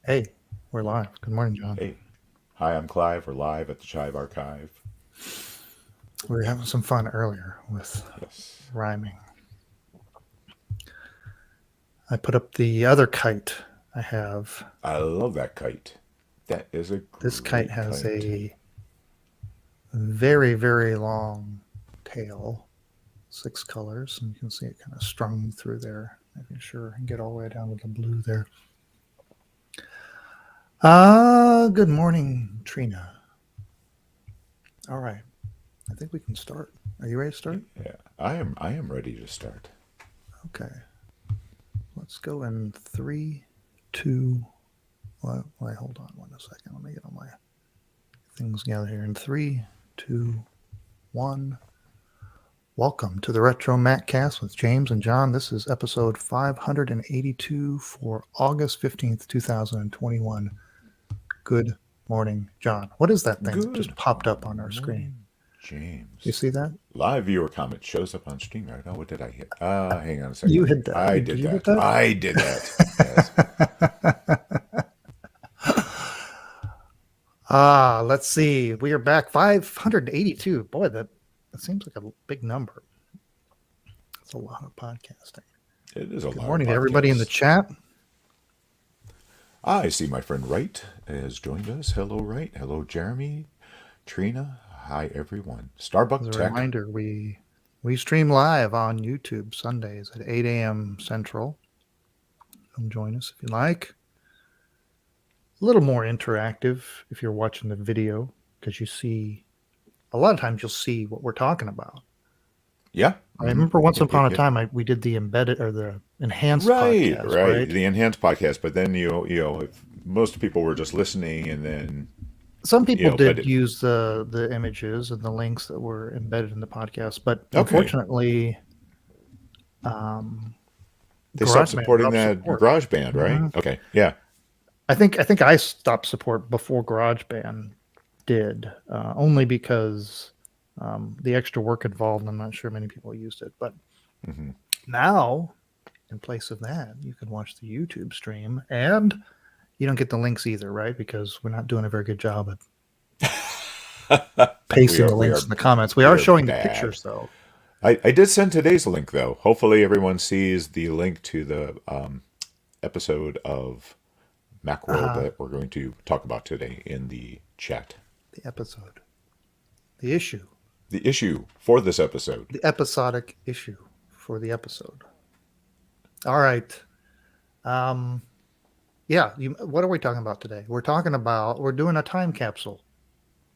Hey, we're live. Good morning, John. Hey, hi, I'm Clive. We're live at the Chive Archive. We were having some fun earlier with Yes, rhyming. I put up the other kite I have. I love that kite. That is a This kite great has kite. a very, very long tail, 6 colors, and you can see it kind of strung through there. Making sure I can get all the way down to the blue there. Good morning, Trina. All right, I think we can start. Are you ready to start? Yeah, I am ready to start. Okay, let's go in three, two. Wait, hold on one second. Let me get all my things together here. In three, two, one. Welcome to the RetroMacCast with James and John. This is episode 582 for August 15th, 2021. Good morning, John. What is that thing that just Good popped up on our screen? morning, You James. see that? Live viewer comment shows up on stream right now. What did I hit? Hang on a You second. hit that. I Did did you hit that. that? I did that. Yes. Let's see. We are back 582. Boy, that seems like a big number. That's a lot of podcasting. It is a Good lot of morning to everybody in the podcasts. chat. I see my friend Wright has joined us. Hello, Wright. Hello, Jeremy. Trina. Hi, everyone. As Starbuck a Tech. reminder, we stream live on YouTube Sundays at 8 a.m. Central. Come join us if you like. A little more interactive if you're watching the video because you see a lot of times you'll see what we're talking about. Yeah. I remember once Yep, upon yep, a yep. time we did the embedded or the enhanced Right, podcast, right. right? The enhanced podcast, but then if most people were just listening, and then Some people but did it, use the images and the links that were embedded in the podcast, but okay, unfortunately, um, they stopped GarageBand supporting dropped that support. Garage Band, right? Mm-hmm. Okay, yeah. I think I stopped support before GarageBand did, only because the extra work involved. I'm not sure many people used it, but Hmm. now in place of that, you can watch the YouTube stream, and you don't get the links either, right? Because we're not doing a very good job at we pasting are the we links are in the comments. We we are are showing the bad. pictures though. I did send today's link though. Hopefully, everyone sees the link to the episode of Macworld Uh, that we're going to talk about today in the chat. the episode, the issue, The issue for this episode. the episodic issue for the episode. All right. Um, Yeah, what are we talking about today? We're doing a time capsule.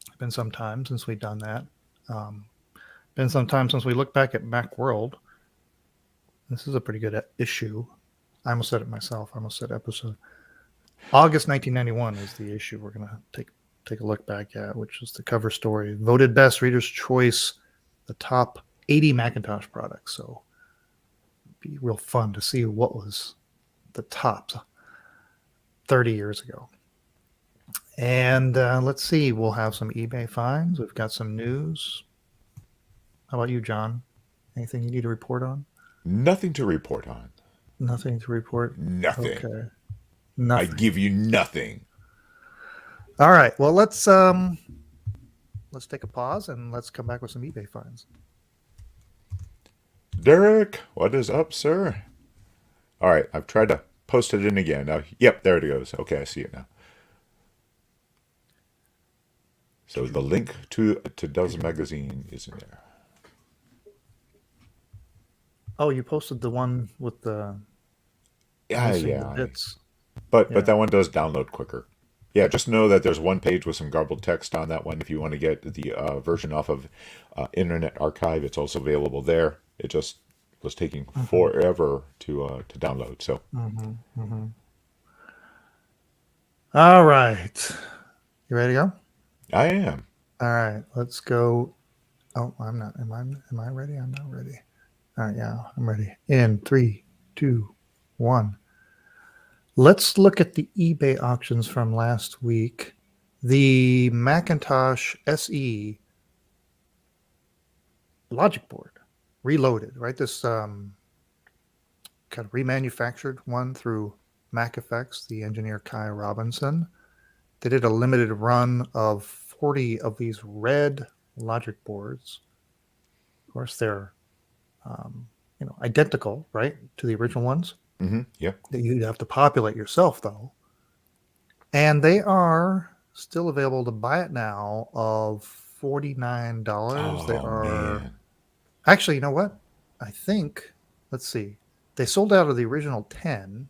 It's been some time since we've done that. Um, been some time since we looked back at Macworld. This is a pretty good issue. I almost said it myself. I almost said episode. August 1991 is the issue we're gonna take a look back at, which is the cover story, voted best, Reader's Choice, the top 80 Macintosh products. So it'd be real fun to see what was the top 30 years ago. And let's see, we'll have some eBay finds. We've got some news. How about you, John? Anything you need to report on? Nothing to report on. Nothing to report. Nothing. Okay, I nothing. give you nothing. All right. Well, let's take a pause and let's come back with some eBay finds. Derek, what is up, sir? All right, I've tried to post it in again. Now, yep, there it goes. Okay, I see it now. So the link to Dozen Magazine is in there. Oh, you posted the one with the Yeah, missing the yeah. bits. But Yeah. that one does download quicker. Yeah, just know that there's one page with some garbled text on that one. If you want to get the version off of Internet Archive, it's also available there. It just was taking Mm-hmm. forever to download. So Mm-hmm. Mm-hmm. All right. You ready to go? I am. All right. Let's go. Oh, I'm not. Am I ready? I'm not ready. All right, yeah, I'm ready. In three, two, one. Let's look at the eBay auctions from last week. The Macintosh SE logic board reloaded, right? This kind of remanufactured one through Mac Effects, the engineer Kai Robinson. They did a limited run of 40 of these red logic boards. Of course, they're identical, right, to the original ones. Yep. That you'd have to populate yourself, though. And they are still available to buy it now of $49. They Oh are man. actually, you know what? I think, let's see, they sold out of the original 10,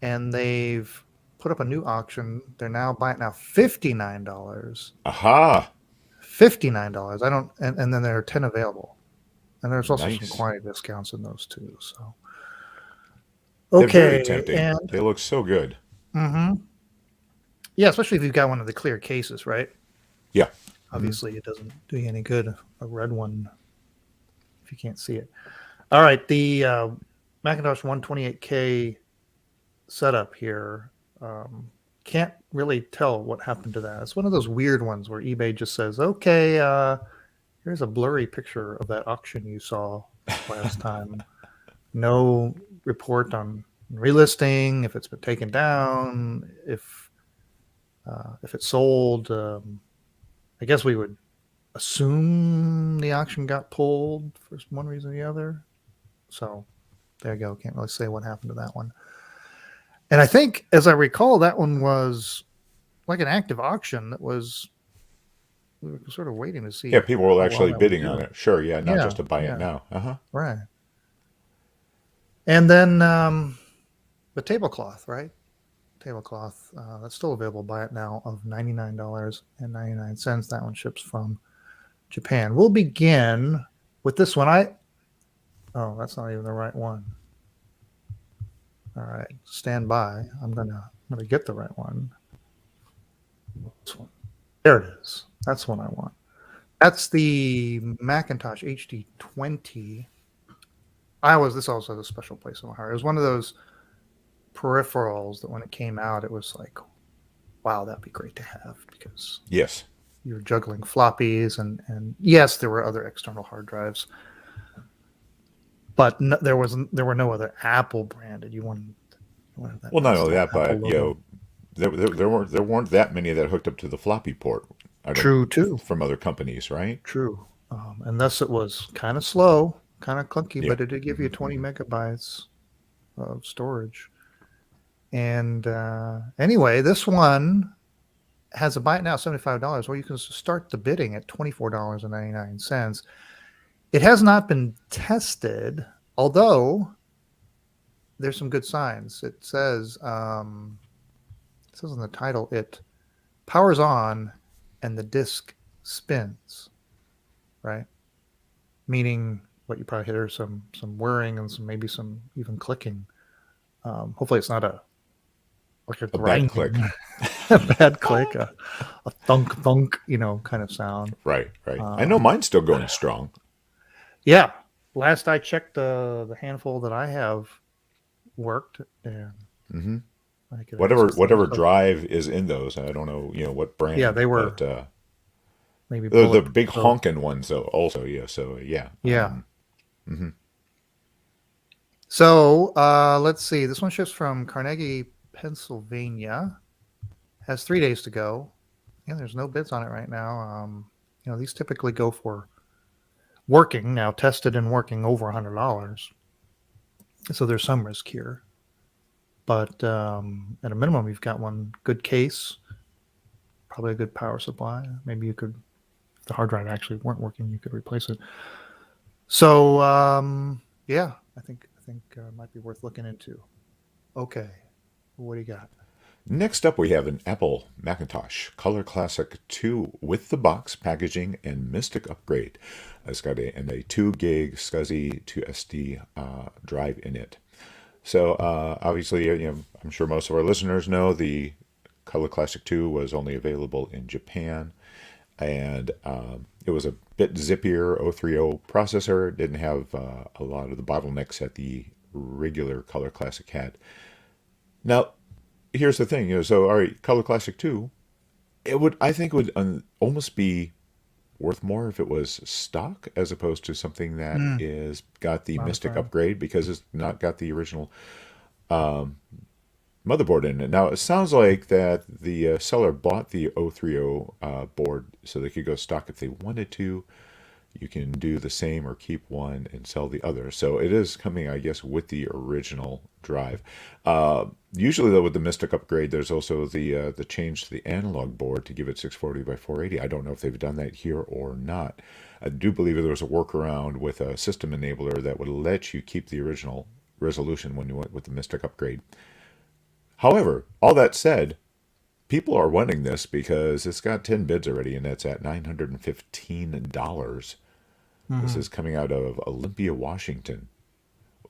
and they've put up a new auction. They're now buying now $59. Aha. $59. I don't, and then there are 10 available. And there's also some Nice. quantity discounts in those too. So, They're very okay. tempting. And, They look so good. yeah, especially if you've got one of the clear cases, right? Yeah. Obviously, it doesn't do you any good, a red one, if you can't see it. All right. The Macintosh 128K setup here. Can't really tell what happened to that. It's one of those weird ones where eBay just says, okay, here's a blurry picture of that auction you saw last time. No report on relisting, if it's been taken down, if it sold. I guess we would assume the auction got pulled for one reason or the other. So there you go. Can't really say what happened to that one. And I think, as I recall, that one was like an active auction that was, we were sort of waiting to see. Yeah, people were how well actually that would bidding do. on it. Sure, yeah, not Yeah, just to buy yeah. it now. Right. And then the tablecloth, right? Tablecloth, that's still available. Buy it now of $99.99. That one ships from Japan. We'll begin with this one. Oh, that's not even the right one. All right, stand by. I'm gonna get the right one. This one. There it is. That's the one I want. That's the Macintosh HD20. This also has a special place in my heart. It was one of those peripherals that when it came out, it was like, wow, that'd be great to have, because Yes. you're juggling floppies and yes, there were other external hard drives, but there were no other Apple branded. You wanted that Well, not nice only little that, Apple but logo. there weren't that many that hooked up to the floppy port. I don't True too. from other companies, right? True. And thus it was kind of slow, kind of clunky, Yeah. but it did give you 20 megabytes of storage. And anyway, this one has a buy it now $75. Well, you can start the bidding at $24.99. It has not been tested, although there's some good signs. It says in the title, it powers on and the disk spins, right? Meaning what you probably hear some whirring and maybe some even clicking. Hopefully it's not a bad grinding, click. a bad click, a thunk thunk, kind of sound. Right. I know mine's still going strong. Yeah. Last I checked, the handful that I have worked, and I could Whatever drive is in those. I don't know, what brand. Yeah, they were but, maybe the big so, honking ones, though. Also, yeah. So yeah. Yeah. So let's see. This one ships from Carnegie, Pennsylvania. Has 3 days to go. Yeah, there's no bids on it right now. These typically go for working now, tested and working over $100. So there's some risk here. But at a minimum, you've got one good case, probably a good power supply. Maybe you could, if the hard drive actually weren't working, you could replace it. So yeah, I think it might be worth looking into. Okay, what do you got? Next up, we have an Apple Macintosh Color Classic 2 with the box, packaging, and Mystic upgrade. It's got a 2 gig SCSI to SD drive in it. So obviously, I'm sure most of our listeners know the Color Classic 2 was only available in Japan, and it was a bit zippier 030 processor. It didn't have a lot of the bottlenecks that the regular Color Classic had. Now, here's the thing, so all right, Color Classic 2, I think would almost be worth more if it was stock as opposed to something that is got the Mystic Modified. upgrade, because it's not got the original motherboard in it. Now, it sounds like that the seller bought the 030 board so they could go stock if they wanted to. You can do the same or keep one and sell the other. So it is coming, I guess, with the original drive. Usually, though, with the Mystic upgrade, there's also the change to the analog board to give it 640 by 480. I don't know if they've done that here or not. I do believe there was a workaround with a system enabler that would let you keep the original resolution when you went with the Mystic upgrade. However, all that said, people are wanting this because it's got 10 bids already, and it's at $915. This Mm-hmm. is coming out of Olympia, Washington.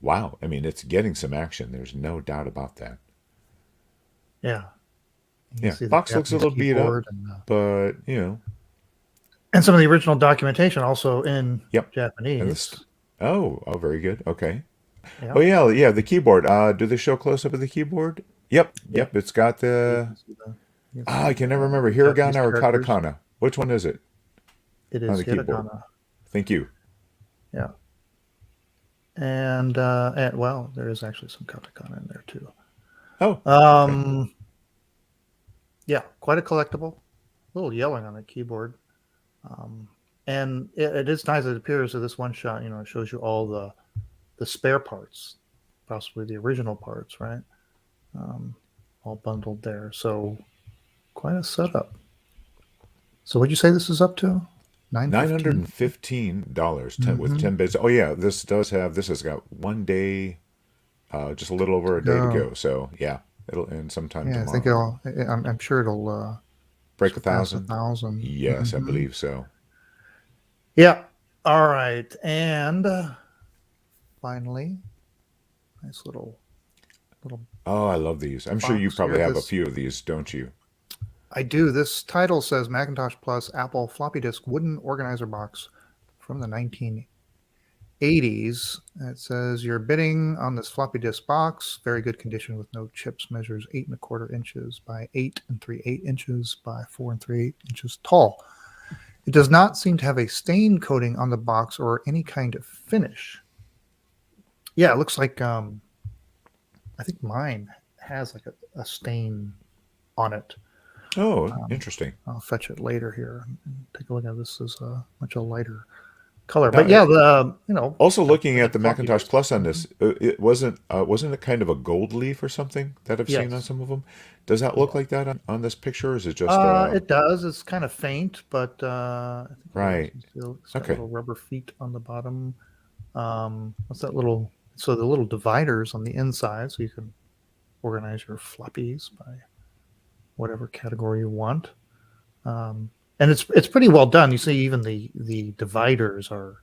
Wow. I mean, it's getting some action. There's no doubt about that. Yeah. You can Yeah. see the Box looks a Japanese little beat up, keyboard but, you know, and some of the original documentation also in yep. And this, Japanese. oh, very good. Okay. Yeah. Oh, yeah, the keyboard. Do they show close up of the keyboard? Yeah. Yep. It's got You the, can see the, you can I see can never remember, Japanese hiragana or characters. katakana. Which one is it It on is the keyboard? hiragana. Thank you. Yeah. And well, there is actually some katakana in there too. Oh, okay. Um, yeah, quite a collectible. A little yelling on the keyboard. Um, and it is nice. It appears that this one shot, it shows you all the spare parts, possibly the original parts, right? All bundled there. So quite a setup. So what'd you say this is up to? $915. $915 with Mm-hmm. 10 bids. Oh yeah, this has got 1 day, just a little over a day to Go. go. So yeah, it'll end sometime Yeah, I think tomorrow. I'm sure it'll Break a surpass a thousand? thousand. Yes, I Mm-hmm. believe so. Yeah. All right. And finally, nice little Oh, I love these. I'm sure you box here. probably have a This few of these, don't you? I do. This title says Macintosh Plus Apple Floppy Disk Wooden Organizer Box from the 1980s. It says you're bidding on this floppy disk box, very good condition with no chips. Measures 8 1/4 inches by 8 3/8 inches by 4 3/8 inches tall. It does not seem to have a stain coating on the box or any kind of finish. Yeah, it looks like I think mine has like a stain on it. Oh, Um, interesting. I'll fetch it later here and take a look at this. Is much a lighter color, Now, but yeah, the also looking at big the floppy Macintosh disk. Plus on Mhm. this, wasn't it kind of a gold leaf or something that I've seen on Yes, some of them? Does that look yeah. like that on this picture, or is it just It does. It's kind of faint, but I think it is. right? It's got Okay. little rubber feet on the bottom. What's that little? So the little dividers on the inside, so you can organize your floppies by whatever category you want. And it's pretty well done. You see, even the dividers are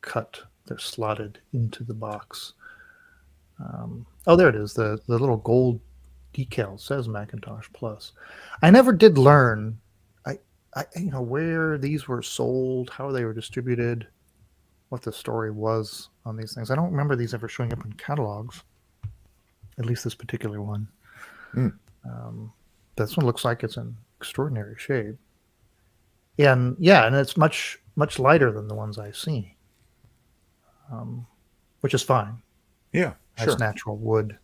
cut. They're slotted into the box. Oh, there it is. The little gold decal says Macintosh Plus. I never did learn, where these were sold, how they were distributed, what the story was on these things. I don't remember these ever showing up in catalogs. At least this particular one. Hmm. This one looks like it's in extraordinary shape. And yeah, and it's much lighter than the ones I've seen, which is fine. Yeah, Nice sure. natural wood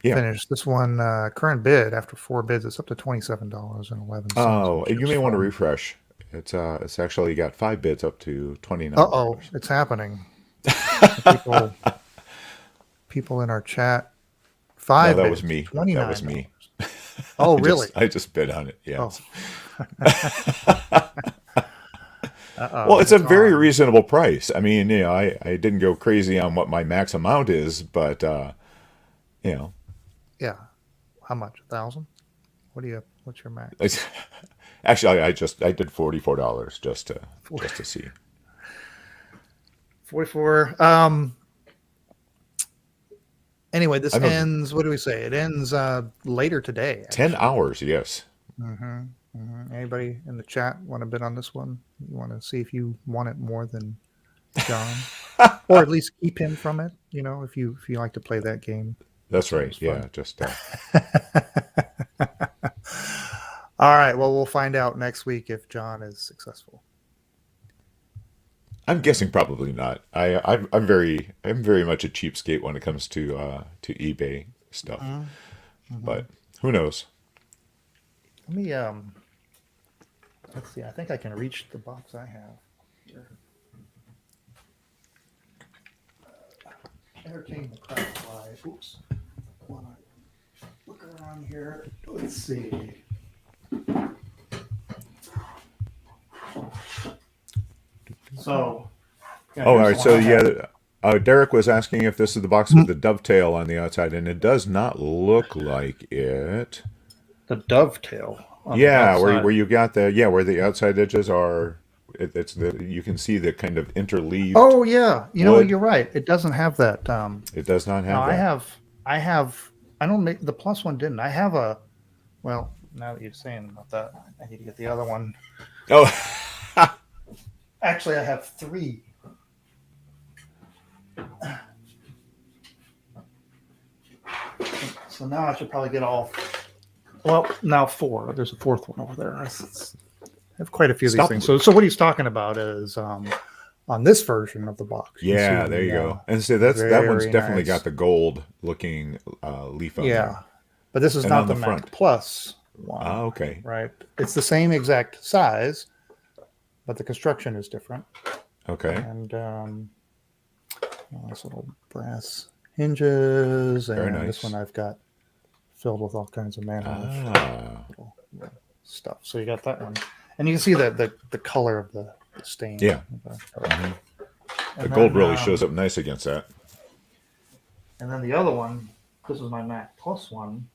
Yeah. finish. This one, current bid after 4 bids, it's up to $27.11, Oh, which you is may want to fun. refresh. It's actually got 5 bids up to Uh-oh, $29. it's happening. People in our chat, No, five that was bids, me. That was $29. me. Oh, really? I just bid on it. Oh, Yes. Well, uh-oh, it's a it's very on. reasonable price. I mean, I didn't go crazy on what my max amount is, but you know, Yeah. How much? 1,000? What's your max? it's, actually, I did $44 just to see. 44. Anyway, this I'm a ends, what do we say? It ends later today, 10 actually. hours. Yes. Mm-hmm. Mm-hmm. Anybody in the chat want to bid on this one? You want to see if you want it more than John, or at least keep him from it? If you like to play that game, that That's right. sounds fun. Yeah. Just All right. Well, we'll find out next week if John is successful. I'm guessing probably not. I'm very much a cheapskate when it comes to eBay stuff. Mhm. Mm-hmm. but who knows? Let me let's see. I think I can reach the box I have here. Entertain the crowd by. Oops. Wanna look around here. Let's see. So. Yeah, Oh, all here's the right. one So I have. yeah, Derek was asking if this is the box with the dovetail on the outside, and it does not look like it. The dovetail on the Yeah, where outside. you got where the outside edges are. It's the you can see the kind of interleaved Oh yeah, you know what? wood. You're right. It doesn't have that. It does not Now have that. I have. I don't make the plus one. Didn't I have a? Well, now that you're saying about that, I need to get the other one. Oh, Actually, I have three. So now I should probably get all. Well, now four. There's a fourth one over there. I have quite a few of these stop. things. So what he's talking about is on this version of the box. You can see Yeah, there you go. And see, the that one's very definitely got nice. the gold looking leaf on Yeah, there, but this is and not on the the Mac front. Plus Ah, one, okay, right? It's the same exact size, but the construction is different. okay, And nice little brass hinges, very and this one nice. I've got filled with all kinds of manholes Ah, little stuff. So you got that one, and you can see the color of the stain. yeah. And The gold then really shows up nice against that. and then the other one. This is my Mac Plus one.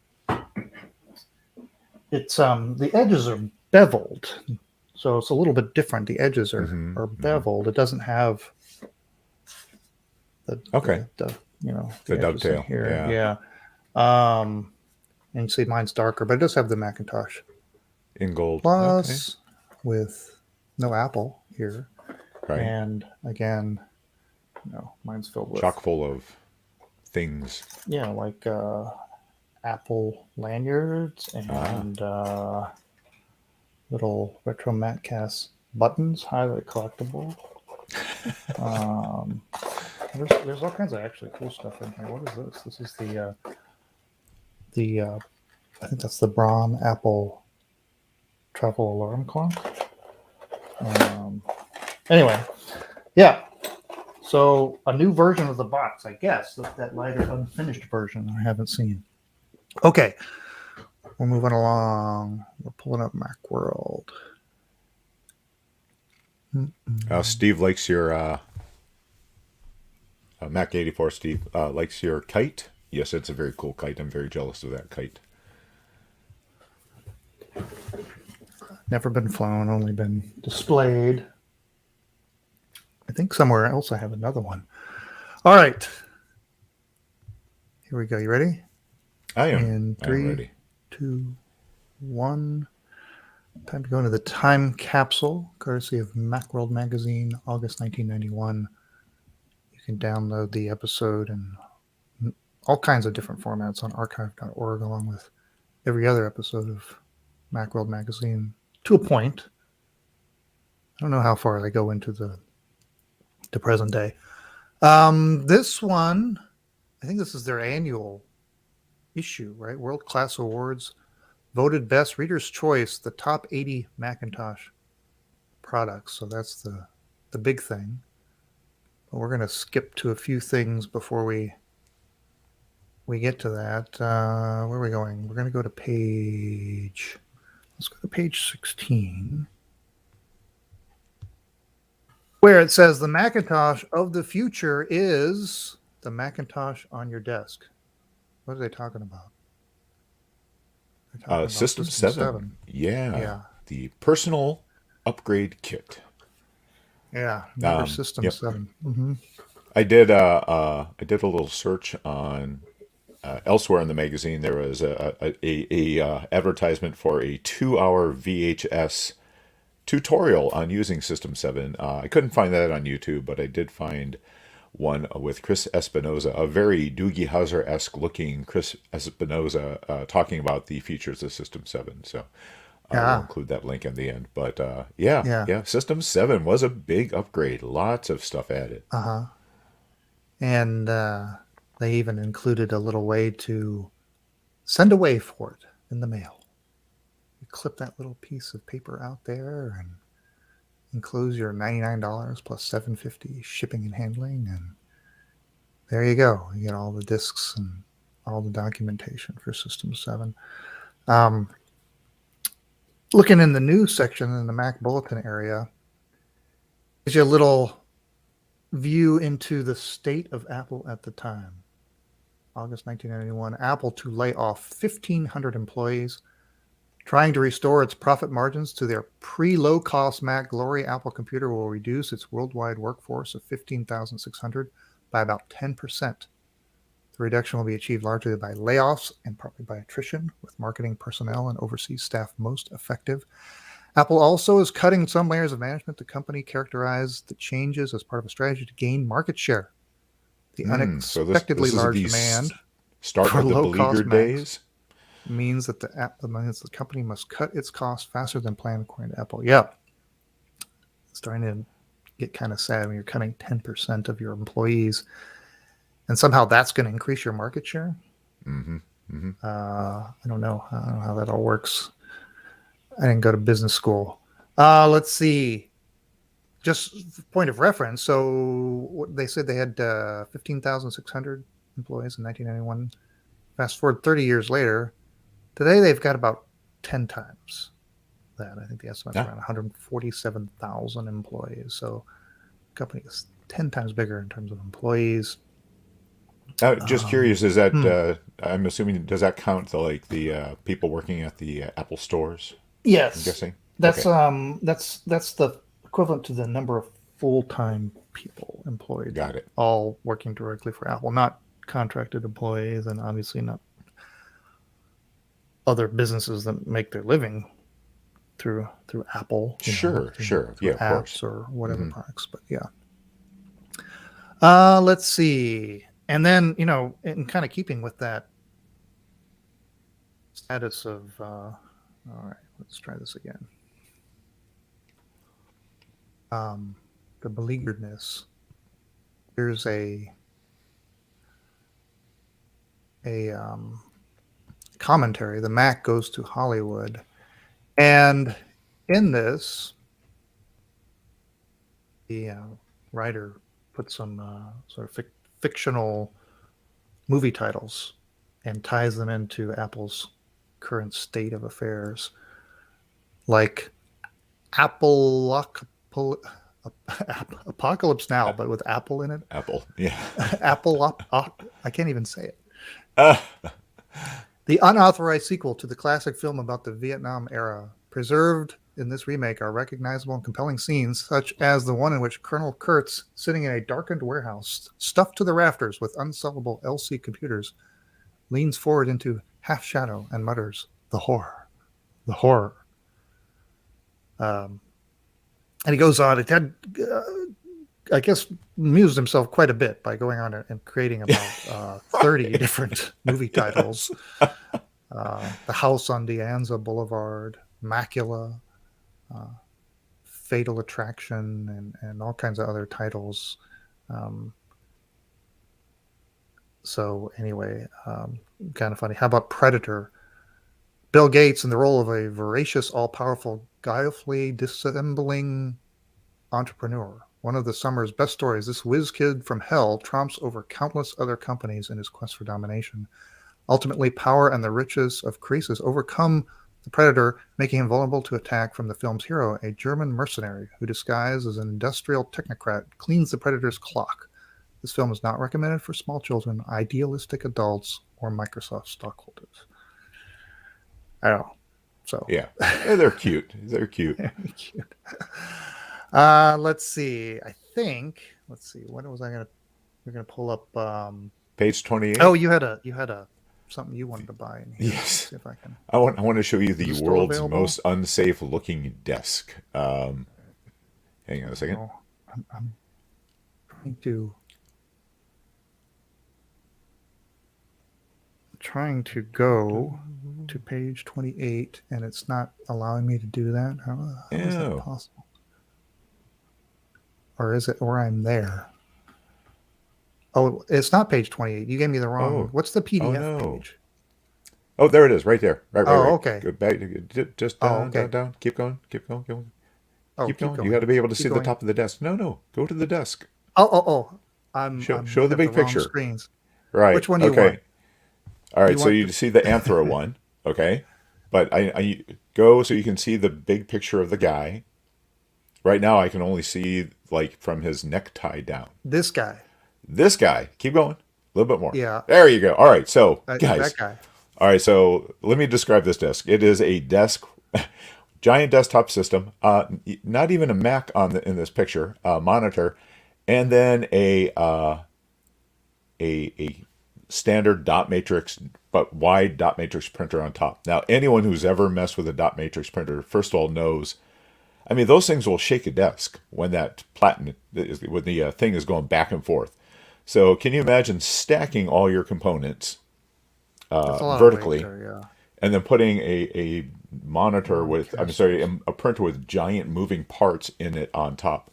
It's the edges are beveled, so it's a little bit different. The edges are beveled. It doesn't have the Okay, the the the edges in dovetail. here. Yeah, Yeah. And you see mine's darker, but it does have the Macintosh in gold. Okay, Plus with no Apple here. right. And again, mine's filled with Chock full of things. like Apple lanyards and little RetroMacCast buttons, highly collectible. Um, there's all kinds of actually cool stuff in here. What is this? This is the I think that's the Braun Apple travel alarm clock. Anyway, yeah. So a new version of the box, I guess. That lighter unfinished version I haven't seen. Okay, we're moving along. We're pulling up Macworld. Steve likes your Mac 84. Steve likes your kite. Yes, it's a very cool kite. I'm very jealous of that kite. Never been flown, only been displayed. I think somewhere else I have another one. All right. Here we go. You ready? I am. In I am 3, ready. 2, 1. Time to go into the time capsule, courtesy of Macworld Magazine, August 1991. You can download the episode in all kinds of different formats on archive.org, along with every other episode of Macworld Magazine to a point. I don't know how far they go into the present day. This one, I think this is their annual issue, right? World Class Awards, voted best, Reader's Choice, the top 80 Macintosh products. So that's the big thing. But we're going to skip to a few things before we get to that. Where are we going? We're going to go to let's go to page 16, where it says the Macintosh of the future is the Macintosh on your desk. What are they talking about? They're talking about System 7. Yeah. Yeah. The personal upgrade kit. Yeah. Remember System Yep. 7. Mm-hmm. I did a little search on elsewhere in the magazine. There was a advertisement for a 2-hour VHS tutorial on using System 7. I couldn't find that on YouTube, but I did find one with Chris Espinoza, a very Doogie Howser-esque looking Chris Espinoza, talking about the features of System 7. So I'll include that link in the end. But yeah, System 7 was a big upgrade. Lots of stuff added. And they even included a little way to send away for it in the mail. You clip that little piece of paper out there and enclose your $99 plus $7.50 shipping and handling, and there you go. You get all the discs and all the documentation for System 7. Looking in the news section in the Mac Bulletin area, gives you a little view into the state of Apple at the time. August 1991, Apple to lay off 1,500 employees, trying to restore its profit margins to their pre-low-cost Mac glory. Apple Computer will reduce its worldwide workforce of 15,600 by about 10%. The reduction will be achieved largely by layoffs and partly by attrition, with marketing personnel and overseas staff most effective. Apple also is cutting some layers of management. The company characterized the changes as part of a strategy to gain market share. The So unexpectedly this is large the demand start for of the low-cost beleaguered Macs days. means that the company must cut its costs faster than planned, according to Apple. Yeah, it's starting to get kind of sad when you're cutting 10% of your employees, and somehow that's going to increase your market share. Mm-hmm. Mm-hmm. I don't know how that all works. I didn't go to business school. Let's see. Just point of reference. So they said they had 15,600 employees in 1991. Fast forward 30 years later, today they've got about 10 times that. I think the estimate's around 147,000 employees. So the company is 10 times bigger in terms of employees. Just curious, is that I'm assuming, does that count the people working at the Apple stores? I'm Yes, guessing. that's Okay, that's the equivalent to the number of full-time people employed, got it. all working directly for Apple, not contracted employees, and obviously not other businesses that make their living through Apple, Sure, sure. through Yeah, of course. apps or whatever Mm-hmm. products. But yeah, let's see, and then in kind of keeping with that status of, all right, let's try this again. The beleagueredness. Here's a commentary. The Mac goes to Hollywood, and in this, the writer put some sort of fictional movie titles and ties them into Apple's current state of affairs, like Apocalypse Now, but with Apple in it. Apple, yeah. I can't even say it. Uh, The unauthorized sequel to the classic film about the Vietnam era. Preserved in this remake are recognizable and compelling scenes, such as the one in which Colonel Kurtz, sitting in a darkened warehouse, stuffed to the rafters with unsellable LC computers, leans forward into half shadow and mutters, "The horror, the horror." And he goes on. It had, I guess, amused himself quite a bit by going on and creating about 30 different movie titles. The House on De Anza Boulevard, Macula, Fatal Attraction, and all kinds of other titles. So anyway, kind of funny. How about Predator? Bill Gates in the role of a voracious, all-powerful, guilefully dissembling entrepreneur. One of the summer's best stories, this whiz kid from hell trumps over countless other companies in his quest for domination. Ultimately, power and the riches of Croesus overcome the Predator, making him vulnerable to attack from the film's hero, a German mercenary who, disguised as an industrial technocrat, cleans the Predator's clock. This film is not recommended for small children, idealistic adults, or Microsoft stockholders. I don't know. So yeah, they're cute. They're cute. very cute. Let's see. Let's see. When was I gonna? We're gonna pull up. Page 28. Oh, you had a something you wanted to buy in here. Yes. Let's see if I can. I want to show you the Is it still world's available? most unsafe looking desk. Hang on a second. Oh, I'm trying to go to page 28, and it's not allowing me to do that. How is that possible? Or is it? Or I'm there. Oh, it's not page 28. You gave me the wrong. Oh. What's the PDF Oh, no. page? Oh, there it is, right there. Right, right, Oh, right. okay. Go back, just Oh, down, down, okay. down. Keep going, keep going, keep going. Oh, Keep keep going. You got going. to be able to Keep see the going. top of the desk. No, no. Go to the desk. Oh. I'm Show looking the at the big wrong picture. screens. Right. Which one do you want? Okay. All right. You So want you see the Anthro one. Okay. But I go so you can see the big picture of the guy. Right now, I can only see like from his necktie down. this guy? This guy. Keep going. A little bit more. Yeah, There you go. All right. So, that guys. guy. All right. So let me describe this desk. It is a desk, giant desktop system. Not even a Mac in this picture. Monitor, and then a standard dot matrix but wide dot matrix printer on top. Now, anyone who's ever messed with a dot matrix printer, first of all, knows. I mean, those things will shake a desk when when the thing is going back and forth. So, can you imagine stacking all your components That's a lot of weight vertically, there. Yeah. and then putting a monitor Long with, I'm cast. sorry, a printer with giant moving parts in it on top?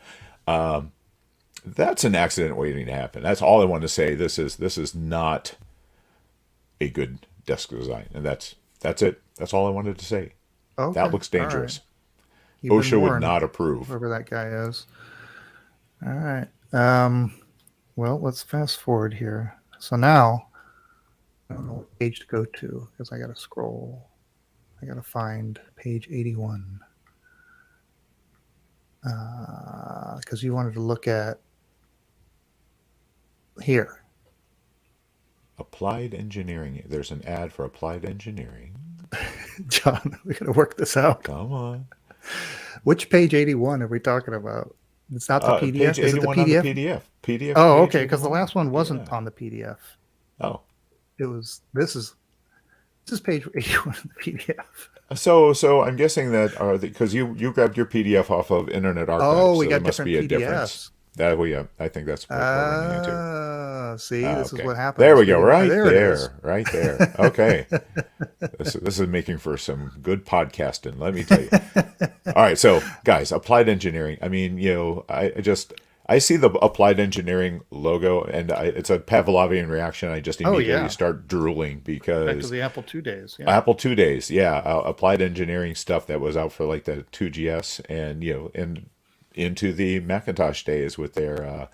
That's an accident waiting to happen. That's all I want to say. This is not a good desk design, and that's it. That's all I wanted to say. That Okay. looks All right. dangerous. You've been OSHA would warned. not approve. Whoever that guy is. All right. Well, let's fast forward here. So now I don't know what page to go to because I got to scroll. I got to find page 81. Because you wanted to look at here. Applied engineering. There's an ad for applied engineering. John, we got to work this out. Come on. Which page 81 are we talking about? It's not the Page PDF. Is it the 81 on the PDF? PDF. PDF Oh, page okay. Because the 81. last one wasn't Yeah. on the PDF. Oh. It was. This is page 81 of the PDF. So I'm guessing that because you grabbed your PDF off of Internet Archive, Oh, so we there got must different be a difference. PDFs. I think that's what we're running into. See, this is Okay. what There happens. we go. Right There it is. there. Right there. Okay. This is making for some good podcasting, let me tell you. All right. So, guys, applied engineering. I mean, I see the applied engineering logo, and it's a Pavlovian reaction. I just Oh immediately yeah. start drooling Back to because the Apple II days. Yeah. Apple 2 days, yeah, applied engineering stuff that was out for like the 2GS, and into the Macintosh days with their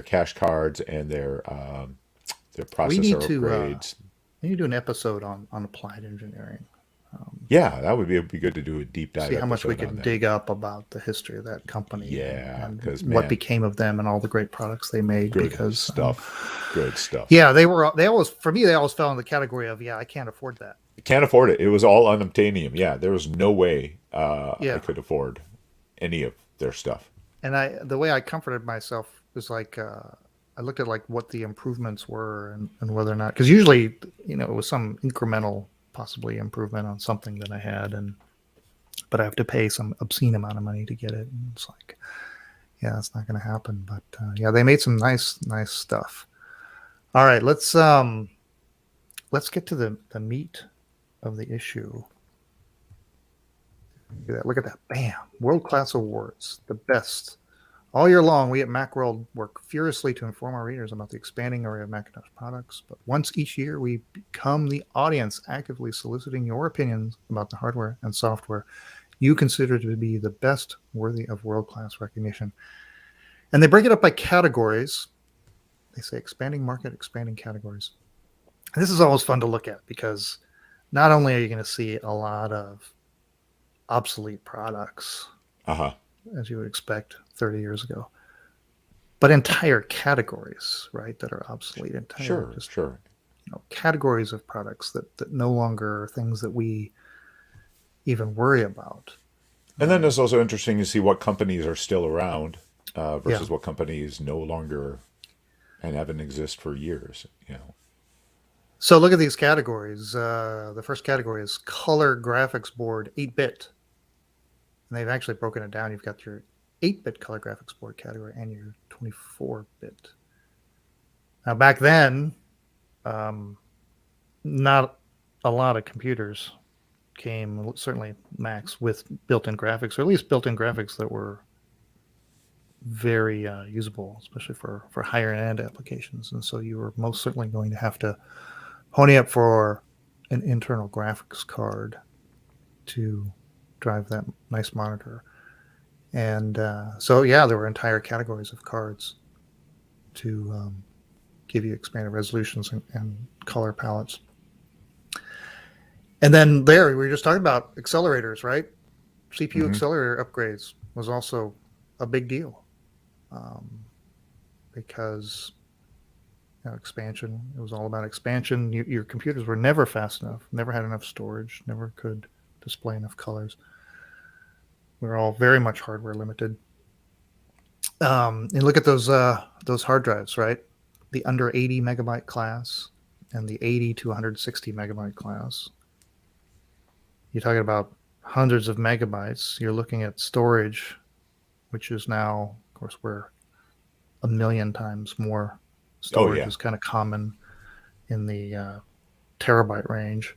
cache cards and their We need processor to upgrades. do an episode on applied engineering. Yeah, that would be good to do a deep dive See how much we episode on can that. dig up about the history of that company Yeah, and because what man, became of them and all the great products they made. good Because stuff, good stuff. yeah, they always, for me, they always fell in the category of, yeah, I can't afford that. Can't afford it. It was all unobtainium. Yeah, there was no way I Yeah. could afford any of their stuff. And the way I comforted myself was like, I looked at like what the improvements were and whether or not, because usually, it was some incremental possibly improvement on something that I had, but I have to pay some obscene amount of money to get it. And it's like, yeah, that's not going to happen. But yeah, they made some nice stuff. All right, let's get to the meat of the issue. Look at that. Bam. World-class awards. The best. All year long, we at Macworld work furiously to inform our readers about the expanding array of Macintosh products. But once each year, we become the audience, actively soliciting your opinions about the hardware and software you consider to be the best, worthy of world-class recognition. And they break it up by categories. They say expanding market, expanding categories. And this is always fun to look at because not only are you going to see a lot of obsolete products, as you would expect 30 years ago, but entire categories, right, that are obsolete. Sure. Categories of products that no longer are things that we even worry about. And then it's also interesting to see what companies are still around versus what companies no longer and haven't exist for years. So look at these categories. The first category is color graphics board 8-bit. And they've actually broken it down. You've got your 8-bit color graphics board category and your 24-bit. Now, back then, not a lot of computers came, certainly Macs, with built-in graphics, or at least built-in graphics that were very usable, especially for higher-end applications. And so you were most certainly going to have to pony up for an internal graphics card to drive that nice monitor. And so, yeah, there were entire categories of cards to give you expanded resolutions and color palettes. And then there, we were just talking about accelerators, right? CPU accelerator upgrades was also a big deal because expansion. It was all about expansion. Your computers were never fast enough, never had enough storage, never could display enough colors. We were all very much hardware limited. And look at those hard drives, right? The under 80 megabyte class and the 80 to 160 megabyte class. You're talking about hundreds of megabytes. You're looking at storage, which is now, of course, we're a million times more. Storage is kind of common in the terabyte range.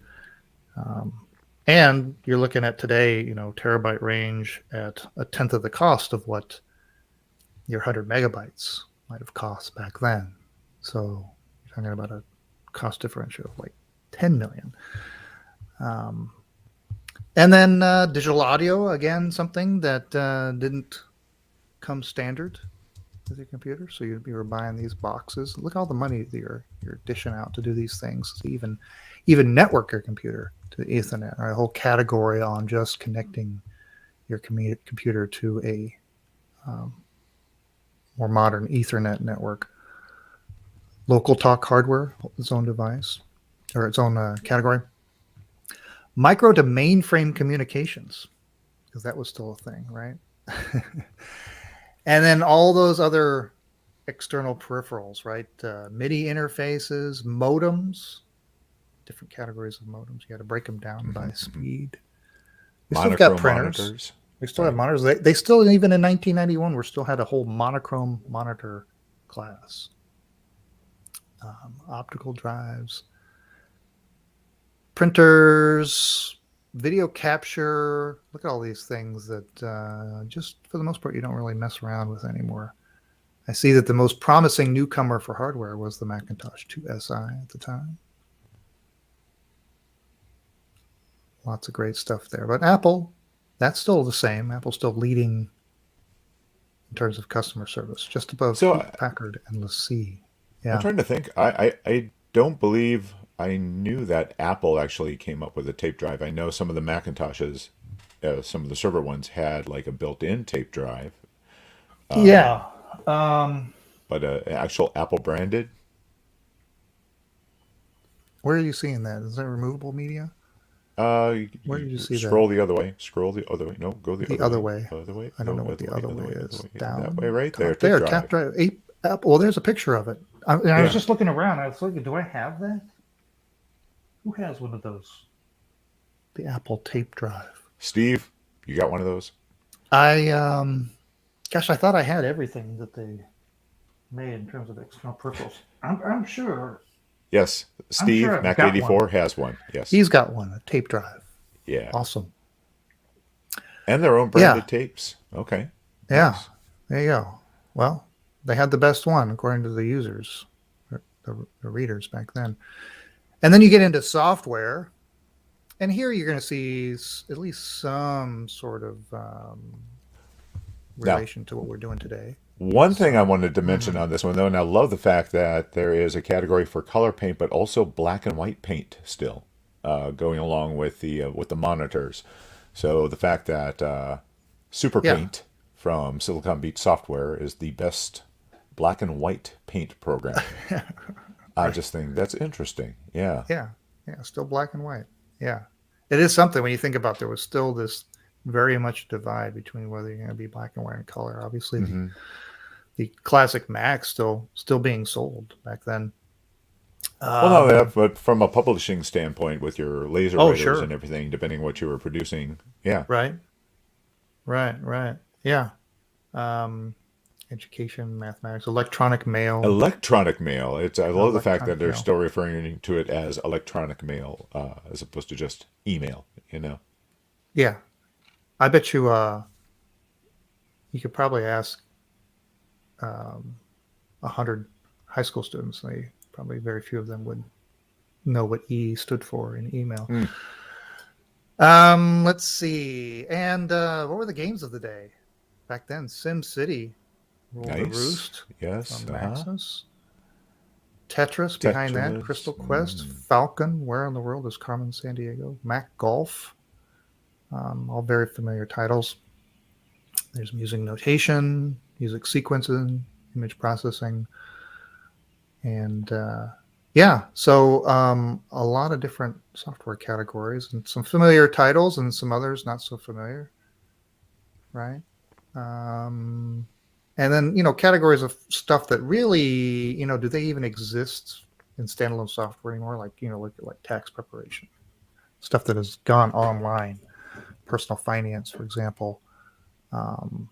And you're looking at today, terabyte range at a tenth of the cost of what your 100 megabytes might have cost back then. So you're talking about a cost differential of like 10 million. And then digital audio, again, something that didn't come standard with your computer. So you were buying these boxes. Look at all the money that you're dishing out to do these things. So even network your computer to Ethernet, or a whole category on just connecting your computer to a more modern Ethernet network. Local talk hardware, its own device, or its own category. Micro to mainframe communications, because that was still a thing, right? And then all those other external peripherals, right? MIDI interfaces, modems, different categories of modems. You got to break them down by speed. We still got printers. Monitors. We still have monitors. They still, even in 1991, we still had a whole monochrome monitor class. Optical drives, printers, video capture. Look at all these things that just for the most part you don't really mess around with anymore. I see that the most promising newcomer for hardware was the Macintosh 2 SI at the time. Lots of great stuff there. But Apple, that's still the same. Apple's still leading in terms of customer service, just above Packard and LaCie. Yeah. I'm trying to think. I don't believe I knew that Apple actually came up with a tape drive. I know some of the Macintoshes, some of the server ones had like a built-in tape drive. Yeah. But actual Apple branded? Where are you seeing that? Is that removable media? Where did you see that? Scroll the other way. Scroll the other way. No, go the other way. Other way. I don't know what the other way is. Down. That way, right there. There, tap drive. Apple. Well, there's a picture of it. I was just looking around. I was looking, do I have that? Who has one of those? The Apple tape drive. Steve, you got one of those? Gosh, I thought I had everything that they made in terms of external peripherals. I'm sure. Yes, Steve, sure Mac 84 has one. Yes, he's got one, a tape drive. Yeah, awesome. And their own branded tapes. Okay. Yeah, nice. There you go. Well, they had the best one according to the users, the readers back then. And then you get into software, and here you're going to see at least some sort of relation to what we're doing today. One thing I wanted to mention on this one, though, and I love the fact that there is a category for color paint, but also black and white paint still going along with the monitors. So the fact that Super Paint from Silicon Beach Software is the best black and white paint program. I just think that's interesting. Yeah. Yeah. Still black and white. Yeah. It is something when you think about there was still this very much divide between whether you're going to be black and white and color. Obviously, the classic Mac still being sold back then. Well, no, but from a publishing standpoint, with your laser writers and everything, depending on what you were producing, right. Yeah. Education, mathematics, electronic mail. I love the fact that they're still referring to it as electronic mail as opposed to just email. Yeah, I bet you you could probably ask 100 high school students. Probably very few of them would know what E stood for in email. Mm. Let's see. And what were the games of the day back then? Sim City ruled the Nice. roost Yes. from Maxis. Tetris behind that. Crystal Tetris. Quest. Falcon. Where in the world is Carmen Sandiego? Mac Golf. All very familiar titles. There's music notation, music sequencing, image processing, and yeah, so a lot of different software categories and some familiar titles and some others not so familiar, right? And then categories of stuff that really do they even exist in standalone software anymore? Like like tax preparation, stuff that has gone online, personal finance, for example. Um,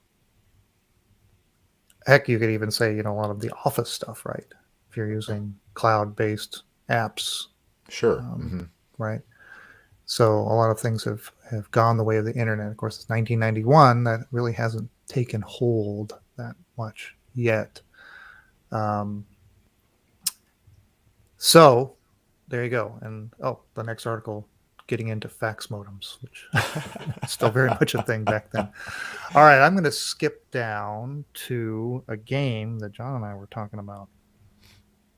Heck, you could even say a lot of the office stuff, right? If you're using cloud-based apps, Sure. um, right? So a lot of things have gone the way of the internet. Of course, it's 1991. That really hasn't taken hold that much yet. Um, so there you go. And the next article, getting into fax modems, which is still very much a thing back then. All right, I'm going to skip down to a game that John and I were talking about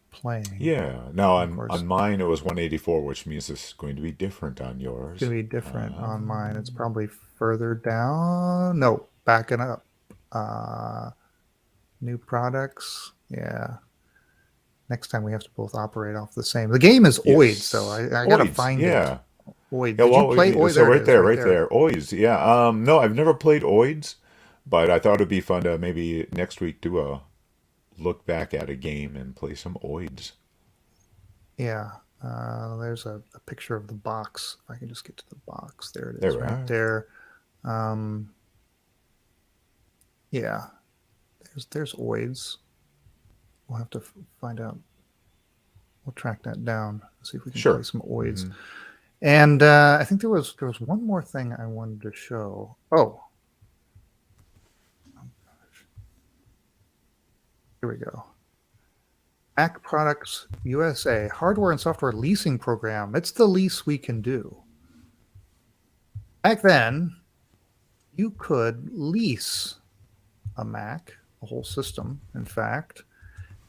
playing. Yeah. Now Of course, on mine it was 184, which means it's going to be different on yours. it's going to be different on mine. It's probably further down. No, backing up. New products. Yeah. Next time we have to both operate off the same. The game is Oid, so I got to Oids, find yeah. it. Oid. Yeah, Did you play Oid? so There it is, right there. Oids, yeah. No, I've never played Oids, but I thought it'd be fun to maybe next week do a look back at a game and play some Oids. Yeah. There's a picture of the box. If I can just get to the box. There it There is, we right are. there. Yeah. There's Oids. We'll have to find out. We'll track that down. See if we can play Sure. some Oids. Mhm. And I think there was one more thing I wanted to show. Oh, here we go. Mac Products USA hardware and software leasing program. It's the least we can do. Back then, you could lease a Mac, a whole system, in fact.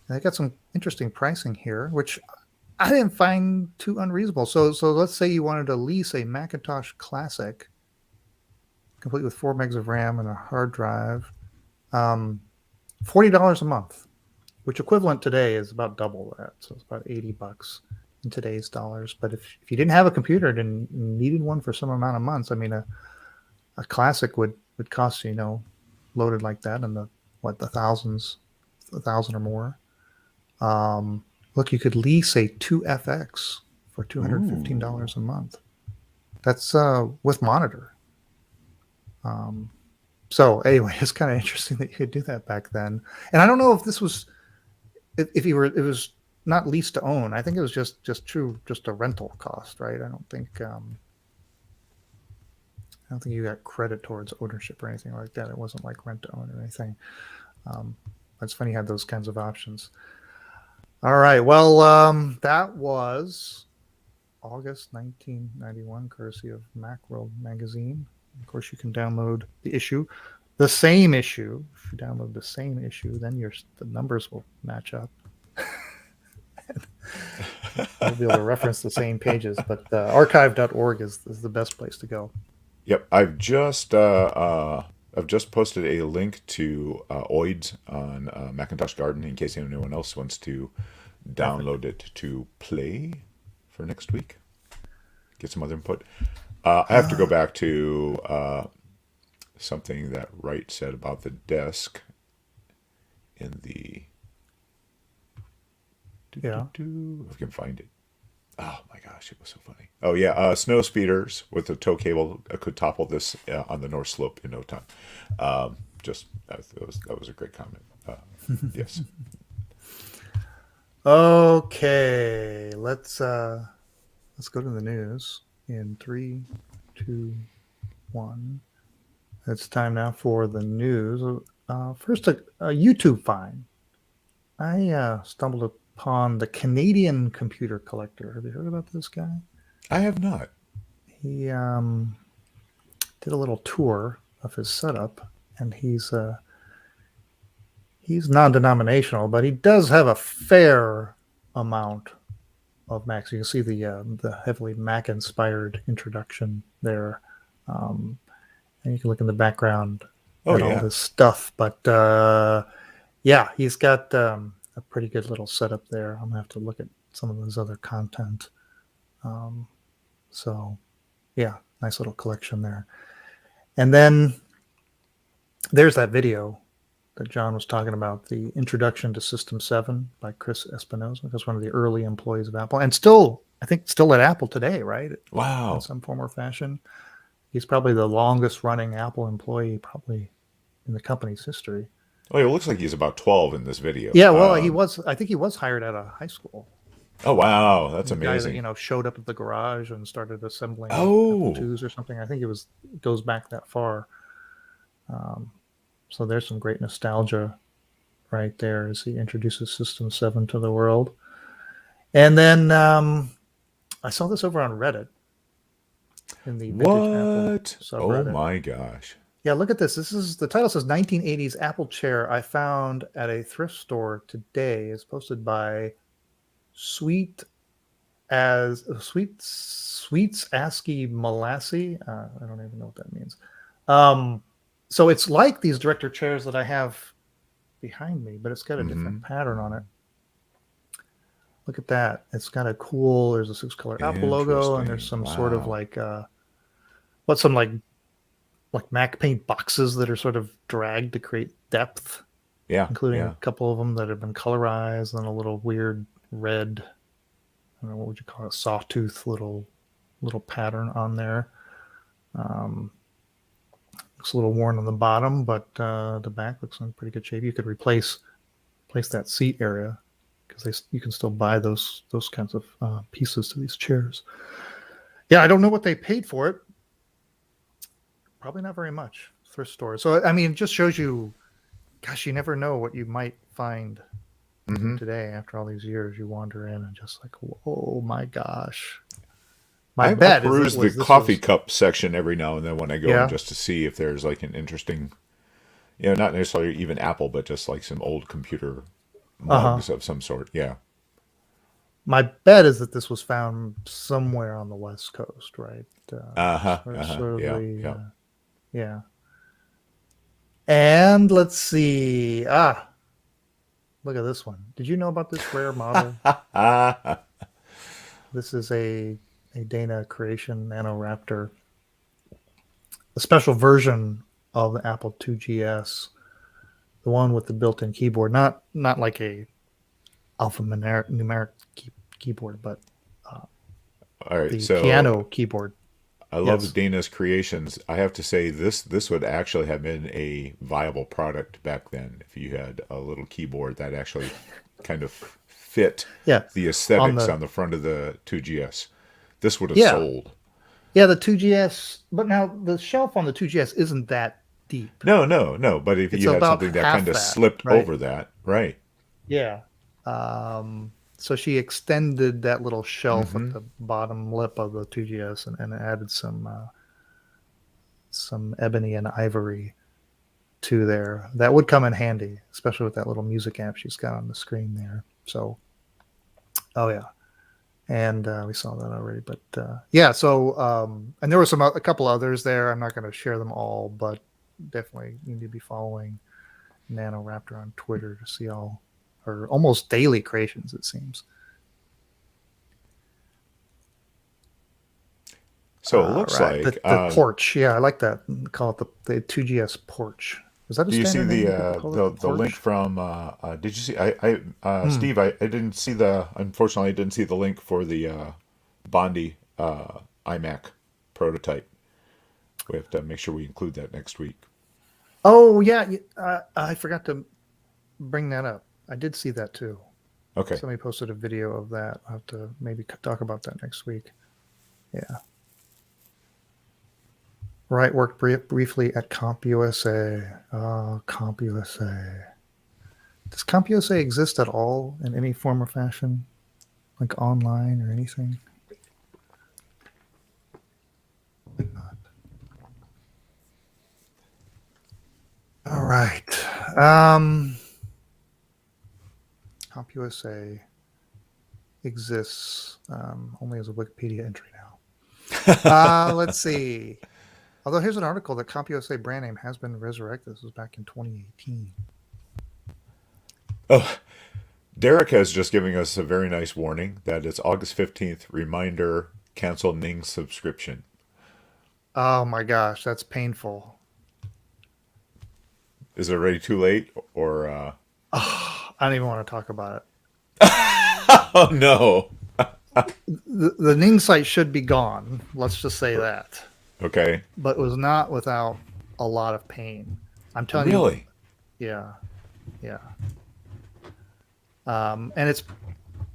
And they got some interesting pricing here, which I didn't find too unreasonable. So let's say you wanted to lease a Macintosh Classic, complete with 4 megs of RAM and a hard drive, $40 a month, which equivalent today is about double that. So it's about $80 in today's dollars. But if you didn't have a computer and needed one for some amount of months, I mean, a Classic would cost you, loaded like that in the thousands, 1,000 or more. Look, you could lease a 2FX for $215 a month. That's with monitor. So anyway, it's kind of interesting that you could do that back then. And I don't know if this was, if you were, it was not lease to own. I think it was just a rental cost, right? I don't think you got credit towards ownership or anything like that. It wasn't like rent to own or anything. It's funny you had those kinds of options. All right. Well, that was August 1991, courtesy of Macworld magazine. Of course, you can download the same issue. If you download the same issue, then the numbers will match up. You'll be able to reference the same pages, but archive.org is the best place to go. Yep, I've just posted a link to Oids on Macintosh Garden in case anyone else wants to download it to play for next week. Get some other input. I have to go back to something that Wright said about the desk in the. Yeah. If I can find it. Oh my gosh, it was so funny. Oh yeah, snow speeders with a tow cable could topple this on the North Slope in no time. That was a great comment. Yes. Okay, let's go to the news in 3, 2, 1. It's time now for the news. First, a YouTube find. I stumbled upon the Canadian computer collector. Have you heard about this guy? I have not. He did a little tour of his setup, and he's non-denominational, but he does have a fair amount of Macs. You can see the heavily Mac-inspired introduction there, and you can look in the background at all this stuff. But yeah, he's got a pretty good little setup there. I'm gonna have to look at some of his other content. So yeah, nice little collection there. And then there's that video that John was talking about, the Introduction to System 7 by Chris Espinosa. That's one of the early employees of Apple, and still, I think, still at Apple today, right? Wow. In some form or fashion. He's probably the longest running Apple employee probably in the company's history. Oh, it looks like he's about 12 in this video. Yeah, well, I think he was hired at a high school. Oh, wow. That's amazing. Guy that, showed up at the garage and started assembling Apple IIs or something. I think it goes back that far. So there's some great nostalgia right there as he introduces System 7 to the world. And then I saw this over on Reddit in the Vintage Apple subreddit. Oh my gosh. Yeah, look at this. The title says 1980s Apple chair I found at a thrift store today. It's posted by Sweets ASCII Molassie. I don't even know what that means. So it's like these director chairs that I have behind me, but it's got a different pattern on it. Look at that. It's got a cool, there's a 6-color Apple logo, and there's some sort of like Mac Paint boxes that are sort of dragged to create depth. Yeah. Including a couple of them that have been colorized, and a little weird red, I don't know, what would you call it, sawtooth little pattern on there. Looks a little worn on the bottom, but the back looks in pretty good shape. You could replace that seat area, because you can still buy those kinds of pieces to these chairs. Yeah, I don't know what they paid for it. Probably not very much. Thrift store. So I mean, it just shows you, gosh, you never know what you might find today after all these years. You wander in and just like, oh my gosh. I peruse the coffee cup section every now and then when I go in, just to see if there's like an interesting, not necessarily even Apple, but just like some old computer mugs of some sort. Yeah. My bet is that this was found somewhere on the West Coast, right? Yeah. And let's see. Look at this one. Did you know about this rare model? This is a Dana creation, Nanoraptor, a special version of the Apple IIgs, the one with the built-in keyboard, not like a alphanumeric keyboard, but all right, the piano keyboard. I love Dana's creations. I have to say this would actually have been a viable product back then if you had a little keyboard that actually kind of fit the aesthetics on the front of the 2GS. This would have sold. Yeah, the 2GS, but now the shelf on the 2GS isn't that deep. No. But if you had something that kind of slipped over that, right? Yeah. So she extended that little shelf at the bottom lip of the 2GS and added some ebony and ivory to there. That would come in handy, especially with that little music app she's got on the screen there. So, and we saw that already. But so and there were a couple others there. I'm not going to share them all, but definitely you need to be following Nanoraptor on Twitter to see all her almost daily creations, it seems. So it looks like the porch. Yeah, I like that. Call it the 2GS porch. Is that a standard name? Do you see the link from? Did you see? Steve, I didn't see unfortunately, I didn't see the link for the Bondi iMac prototype. We have to make sure we include that next week. Oh yeah, I forgot to bring that up. I did see that too. Okay. Somebody posted a video of that. I'll have to maybe talk about that next week. Yeah. Right, worked briefly at CompUSA. Oh, CompUSA. Does CompUSA exist at all in any form or fashion, like online or anything? All right. CompUSA exists only as a Wikipedia entry now. Let's see. Although here's an article that CompUSA brand name has been resurrected. This was back in 2018. Oh, Derek has just giving us a very nice warning that it's August 15th. Reminder, cancel Ning subscription. Oh my gosh, that's painful. Is it already too late? Or, Oh, I don't even want to talk about it. oh no. The Ning site should be gone. Let's just say that. Okay. But it was not without a lot of pain. I'm telling Really? you. Yeah. And it's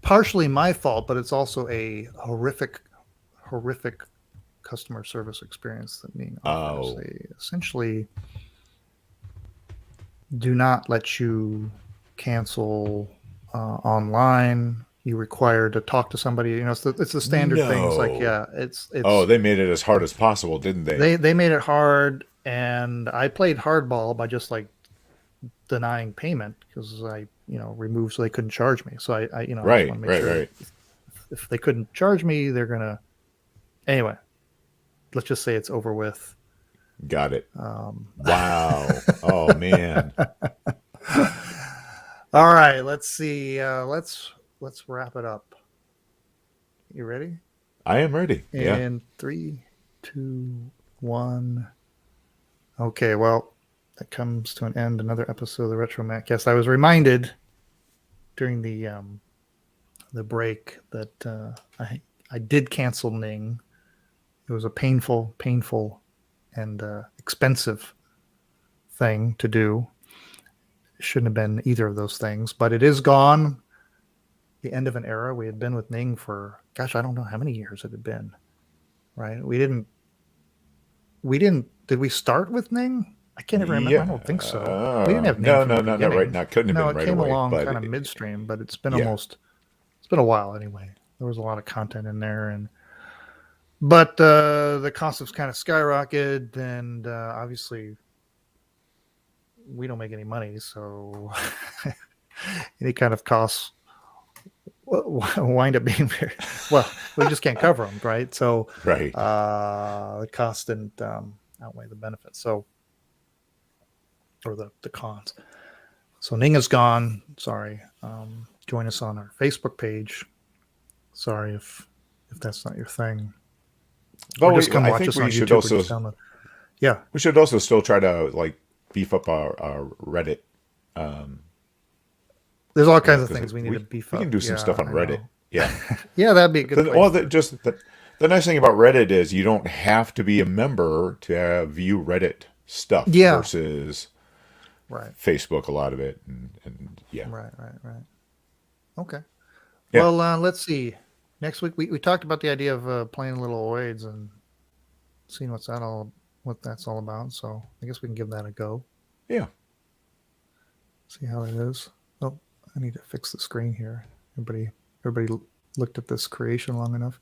partially my fault, but it's also a horrific customer service experience that Ning offers. Oh. They essentially do not let you cancel online. You're required to talk to somebody. You know, it's the standard things. Like, No. it's. Oh, they made it as hard as possible, didn't they? They made it hard, and I played hardball by just like denying payment because I removed so they couldn't charge me. So I I just Right, want to make sure right. if they couldn't charge me, they're gonna anyway. Let's just say it's over with. Got it. Wow. Oh man. All right, let's see. Let's wrap it up. You ready? I am ready. Yeah. In 3, 2, 1. Okay, well, that comes to an end. Another episode of the RetroMacCast. I was reminded during the break that I did cancel Ning. It was a painful, and expensive thing to do. It shouldn't have been either of those things, but it is gone. The end of an era. We had been with Ning for, gosh, I don't know how many years it had been. Right? Did we start with Ning? I can't even remember. Yeah. I don't think so. We didn't have Ning No, from the not beginning. right now. Couldn't have No, been it right came away. along But kind of midstream, but it's been yeah. it's been a while anyway. There was a lot of content in there, but the cost has kind of skyrocketed, and obviously we don't make any money, so any kind of costs wind up being very well. We just can't cover them, right? So right. the cost didn't outweigh the benefits, so or the cons. So Ning is gone. Sorry. Join us on our Facebook page. Sorry if that's not your thing. But or just come I watch think us we on should YouTube. Or also just download. Yeah. we should also still try to like beef up our Reddit. There's all kinds of things we need to beef up. We can do some stuff on Reddit. Yeah. Yeah, that'd be a good. The nice thing about Reddit is you don't have to be a member to view Reddit stuff versus Facebook. A lot of it, and yeah. Right. Okay. Yeah. Well, let's see. Next week we talked about the idea of playing little oids and seeing what that's all about. So I guess we can give that a go. Yeah. See how it is. Oh, I need to fix the screen here. Everybody looked at this creation long enough.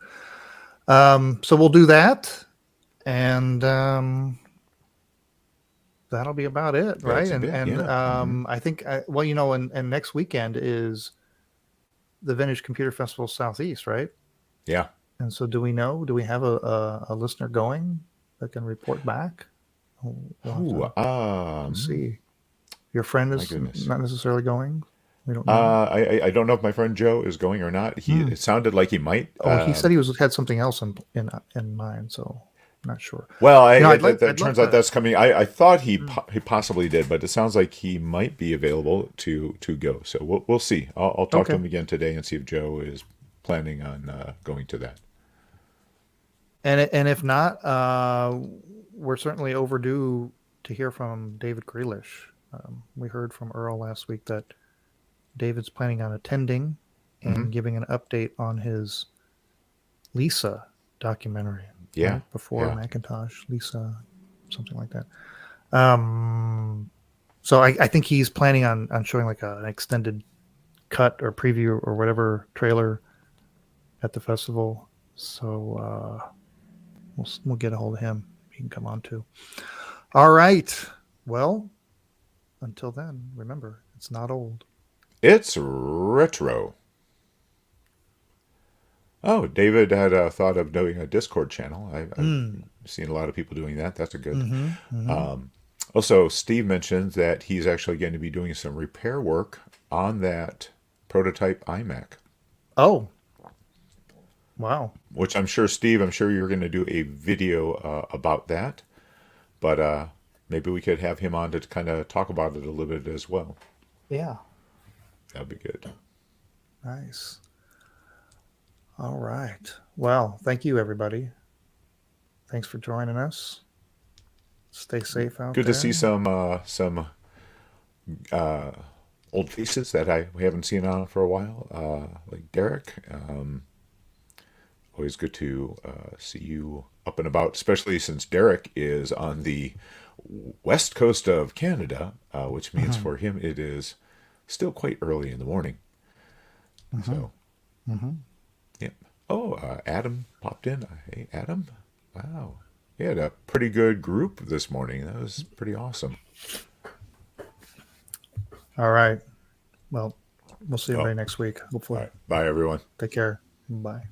So we'll do that, and that'll be about it, right? I think and next weekend is the Vintage Computer Festival Southeast, right? Yeah. And so do we have a listener going that can report back? Let's see. Your friend is not necessarily going. We don't know. I don't know if my friend Joe is going or not. It sounded like he might. He said he had something else in mind, so I'm not sure. Well, it turns out that's coming. I thought he possibly did, but it sounds like he might be available to go. So we'll see. I'll talk to him again today and see if Joe is planning on going to that. And if not, we're certainly overdue to hear from David Grealish. We heard from Earl last week that David's planning on attending and giving an update on his Lisa documentary. Yeah. Right? Before Macintosh, Lisa, something like that. So I think he's planning on showing like an extended cut or preview or whatever trailer at the festival. So we'll get a hold of him. He can come on too. All right. Well, until then, remember, it's not old. It's retro. Oh, David had thought of doing a Discord channel. I've seen a lot of people doing that. That's a good. Also, Steve mentioned that he's actually going to be doing some repair work on that prototype iMac. Oh, wow. Which I'm sure, Steve, I'm sure you're going to do a video about that. But maybe we could have him on to kind of talk about it a little bit as well. Yeah. That'd be good. Nice. All right. Well, thank you, everybody. Thanks for joining us. Stay safe out Good there. to see some old faces that we haven't seen on for a while, like Derek. Always good to see you up and about, especially since Derek is on the west coast of Canada, which means for him it is still quite early in the morning. So, yeah. Oh, Adam popped in. Hey, Adam. Wow. We had a pretty good group this morning. That was pretty awesome. All right. Well, we'll see everybody next week, hopefully. All right. Bye, everyone. Take care. Bye.